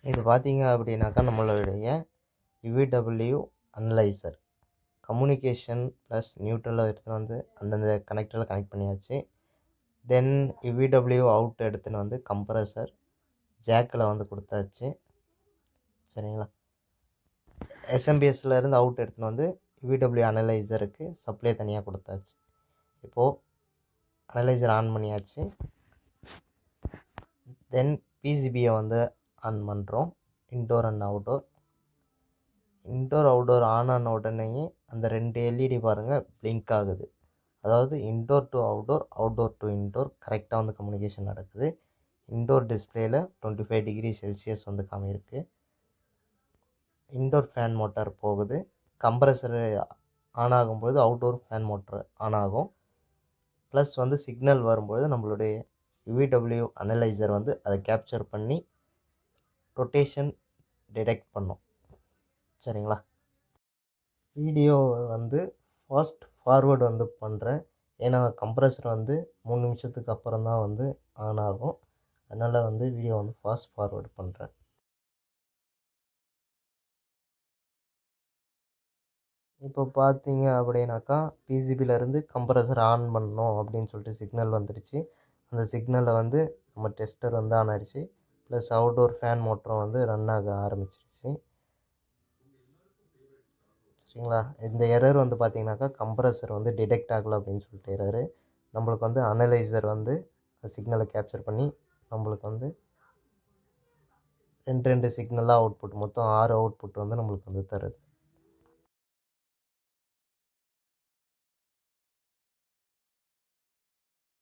இது பார்த்தீங்க அப்படின்னாக்கா நம்மளுடைய யுவிடபிள்யூ அனலைசர் கம்யூனிகேஷன் ப்ளஸ் நியூட்ரலை எடுத்துன்னு வந்து அந்தந்த கனெக்டரில் கனெக்ட் பண்ணியாச்சு. தென் யுவிடபிள்யூ அவுட் எடுத்துன்னு வந்து கம்ப்ரஸர் ஜாக்கில் வந்து கொடுத்தாச்சு. சரிங்களா? எஸ்எம்பிஎஸ்ல இருந்து அவுட் எடுத்துன்னு வந்து யுவிடபிள்யூ அனலைசருக்கு சப்ளை தனியாக கொடுத்தாச்சு. இப்போது அனலைசர் ஆன் பண்ணியாச்சு. தென் பிசிபியை வந்து ஆன் பண்ணுறோம். Indoor and outdoor. Indoor outdoor on ஆன உடனேயே அந்த 2 எல்இடி பாருங்கள் பிளிங்க் ஆகுது. அதாவது indoor to outdoor, outdoor to indoor கரெக்டாக வந்து கம்யூனிகேஷன் நடக்குது. இன்டோர் டிஸ்பிளேயில் 25 டிகிரி செல்சியஸ் வந்து காமியிருக்கு. இன்டோர் ஃபேன் மோட்டார் போகுது. கம்ப்ரஸரு ஆன் ஆகும்போது அவுட்டோர் ஃபேன் மோட்டர் ஆன் ஆகும். ப்ளஸ் வந்து சிக்னல் வரும்பொழுது நம்மளுடைய யுவிடபிள்யூ அனலைசர் வந்து அதை கேப்சர் பண்ணி ரொட்டேஷன் டிடெக்ட் பண்ணும். சரிங்களா? வீடியோவை வந்து ஃபாஸ்ட் ஃபார்வேர்டு வந்து பண்ணுறேன். ஏன்னா கம்ப்ரஸர் வந்து 3 நிமிஷத்துக்கு அப்புறம் தான் வந்து ஆன் ஆகும். அதனால் வந்து வீடியோ வந்து ஃபாஸ்ட் ஃபார்வேர்டு பண்ணுறேன். இப்போ பார்த்தீங்க அப்படின்னாக்கா பிசிபியிலேருந்து கம்ப்ரஸர் ஆன் பண்ணணும் அப்படின்னு சொல்லிட்டு சிக்னல் வந்துடுச்சு. அந்த சிக்னலை வந்து நம்ம டெஸ்டர் வந்து ஆன் ஆகிடுச்சு. ப்ளஸ் அவுட்டோர் ஃபேன் மோட்டரும் வந்து ரன் ஆக ஆரம்பிச்சிடுச்சு. சரிங்களா? இந்த எரர் வந்து பார்த்தீங்கன்னாக்கா கம்ப்ரஸர் வந்து டிடெக்ட் ஆகலை அப்படின்னு சொல்லிட்டு எரரு. நம்மளுக்கு வந்து அனலைசர் வந்து சிக்னலை கேப்சர் பண்ணி நம்மளுக்கு வந்து 2 சிக்னலாக அவுட்புட் மொத்தம் 6 அவுட்புட் வந்து நம்மளுக்கு வந்து தருது.